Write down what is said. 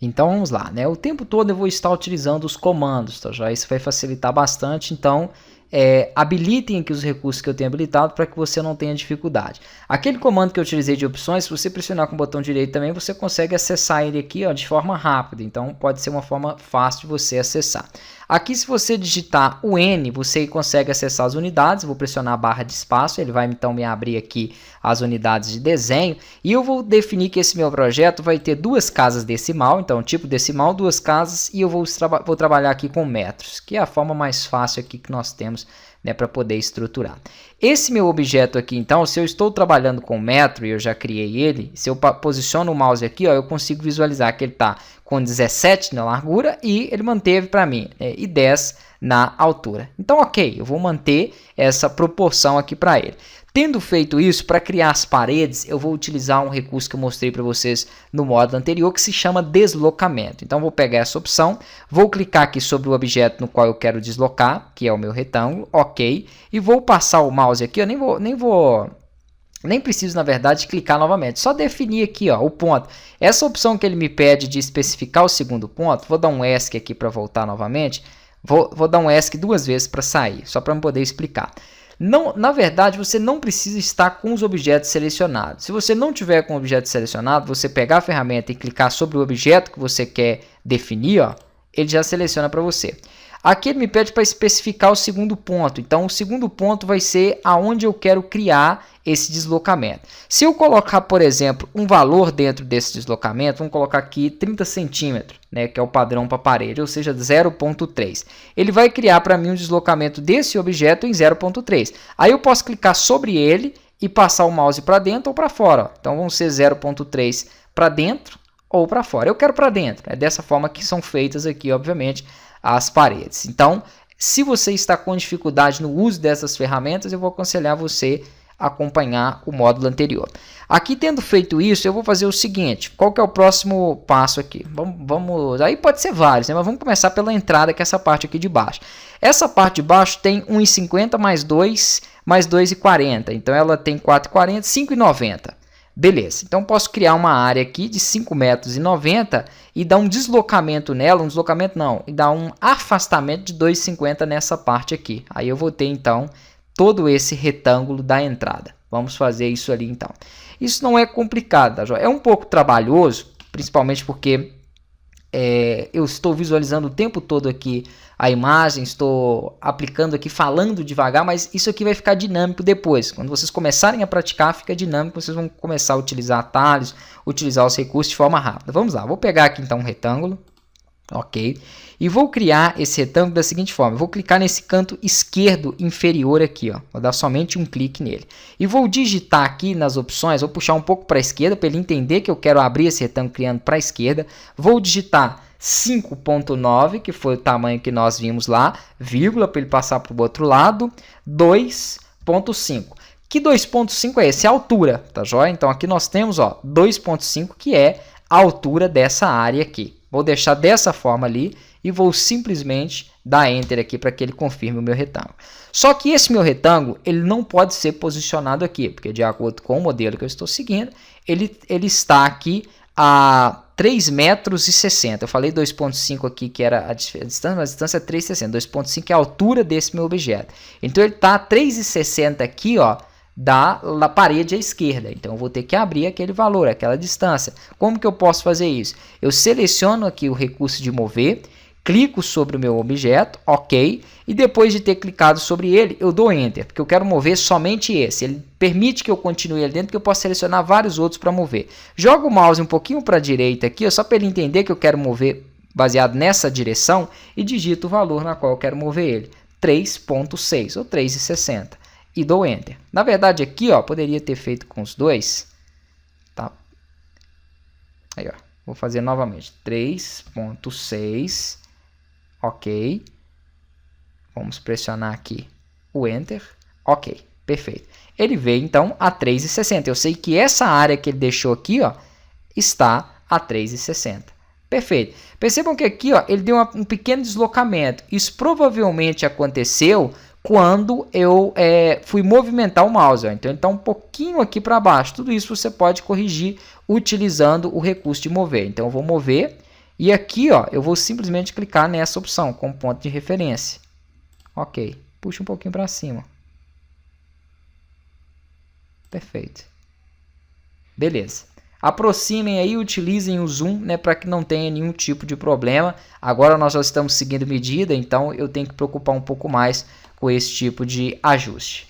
Então vamos lá, né? O tempo todo eu vou estar utilizando os comandos, tá? Já isso vai facilitar bastante, então habilitem aqui os recursos que eu tenho habilitado para que você não tenha dificuldade. Aquele comando que eu utilizei de opções, se você pressionar com o botão direito também, você consegue acessar ele aqui, ó, de forma rápida, então pode ser uma forma fácil de você acessar. Aqui, se você digitar o N, você consegue acessar as unidades. Vou pressionar a barra de espaço, ele vai então me abrir aqui as unidades de desenho, e eu vou definir que esse meu projeto vai ter duas casas decimal, então tipo decimal, duas casas, e eu vou trabalhar aqui com metros, que é a forma mais fácil aqui que nós temos, né, para poder estruturar. Esse meu objeto aqui, então, se eu estou trabalhando com metro e eu já criei ele, se eu posiciono o mouse aqui, ó, eu consigo visualizar que ele está com 17 na largura e ele manteve para mim, né, e 10 na altura. Então, ok, eu vou manter essa proporção aqui para ele. Tendo feito isso, para criar as paredes, eu vou utilizar um recurso que eu mostrei para vocês no módulo anterior, que se chama deslocamento. Então, vou pegar essa opção, vou clicar aqui sobre o objeto no qual eu quero deslocar, que é o meu retângulo, ok, e vou passar o mouse aqui, eu nem preciso, na verdade, clicar novamente, só definir aqui, ó, o ponto. Essa opção que ele me pede de especificar o segundo ponto, vou dar um ESC aqui para voltar novamente, vou dar um ESC duas vezes para sair, só para eu poder explicar. Não, na verdade, você não precisa estar com os objetos selecionados. Se você não tiver com o objeto selecionado, você pegar a ferramenta e clicar sobre o objeto que você quer definir, ó, ele já seleciona para você. Aqui ele me pede para especificar o segundo ponto. Então, o segundo ponto vai ser aonde eu quero criar esse deslocamento. Se eu colocar, por exemplo, um valor dentro desse deslocamento, vamos colocar aqui 30 centímetros, né, que é o padrão para a parede, ou seja, 0,3. Ele vai criar para mim um deslocamento desse objeto em 0,3. Aí eu posso clicar sobre ele e passar o mouse para dentro ou para fora. Ó. Então, vão ser 0,3 para dentro ou para fora. Eu quero para dentro. É dessa forma que são feitas aqui, obviamente, as paredes. Então, se você está com dificuldade no uso dessas ferramentas, eu vou aconselhar você a acompanhar o módulo anterior. Aqui, tendo feito isso, eu vou fazer o seguinte, qual que é o próximo passo aqui? Vamos aí pode ser vários, né? Mas vamos começar pela entrada, que é essa parte aqui de baixo. Essa parte de baixo tem 1,50 mais 2, mais 2,40. Então, ela tem 4,40, 5,90. Beleza, então posso criar uma área aqui de 5,90 metros e dar um deslocamento nela, e dar um afastamento de 2,50 nessa parte aqui. Aí eu vou ter então todo esse retângulo da entrada. Vamos fazer isso ali então. Isso não é complicado, tá, joia? É um pouco trabalhoso, principalmente porque eu estou visualizando o tempo todo aqui a imagem, estou aplicando aqui, falando devagar, mas isso aqui vai ficar dinâmico depois. Quando vocês começarem a praticar, fica dinâmico, vocês vão começar a utilizar atalhos, utilizar os recursos de forma rápida. Vamos lá, vou pegar aqui então um retângulo, ok, e vou criar esse retângulo da seguinte forma, vou clicar nesse canto esquerdo inferior aqui, ó, vou dar somente um clique nele, e vou digitar aqui nas opções, vou puxar um pouco para a esquerda, para ele entender que eu quero abrir esse retângulo criando para a esquerda, vou digitar 5,9, que foi o tamanho que nós vimos lá, vírgula, para ele passar para o outro lado, 2,5. Que 2,5 é esse? É a altura, tá joia? Então, aqui nós temos 2,5, que é a altura dessa área aqui. Vou deixar dessa forma ali e vou simplesmente dar Enter aqui para que ele confirme o meu retângulo. Só que esse meu retângulo, ele não pode ser posicionado aqui, porque de acordo com o modelo que eu estou seguindo, ele está aqui a 3,60 metros. Eu falei 2,5 aqui que era a distância, mas a distância é 3,60. 2,5 é a altura desse meu objeto. Então ele está a 3,60 aqui, ó, da parede à esquerda. Então eu vou ter que abrir aquele valor, aquela distância. Como que eu posso fazer isso? Eu seleciono aqui o recurso de mover, clico sobre o meu objeto, ok, e depois de ter clicado sobre ele, eu dou Enter, porque eu quero mover somente esse. Ele permite que eu continue ali dentro, que eu posso selecionar vários outros para mover. Jogo o mouse um pouquinho para a direita aqui, só para ele entender que eu quero mover baseado nessa direção, e digito o valor na qual eu quero mover ele, 3,6 ou 3,60. E dou Enter. Na verdade aqui, ó, poderia ter feito com os dois, tá? Aí, ó, vou fazer novamente, 3,6, ok. Vamos pressionar aqui o Enter, ok, perfeito. Ele veio então a 3,60. Eu sei que essa área que ele deixou aqui, ó, está a 3,60. Perfeito. Percebam que aqui, ó, ele deu um pequeno deslocamento. Isso provavelmente aconteceu quando eu fui movimentar o mouse. Ó. Então, ele está um pouquinho aqui para baixo. Tudo isso você pode corrigir utilizando o recurso de mover. Então, eu vou mover E aqui, ó, eu vou simplesmente clicar nessa opção, com ponto de referência. Ok, puxa um pouquinho para cima. Perfeito. Beleza. Aproximem aí e utilizem o zoom, né, para que não tenha nenhum tipo de problema. Agora nós já estamos seguindo medida, então eu tenho que preocupar um pouco mais com esse tipo de ajuste.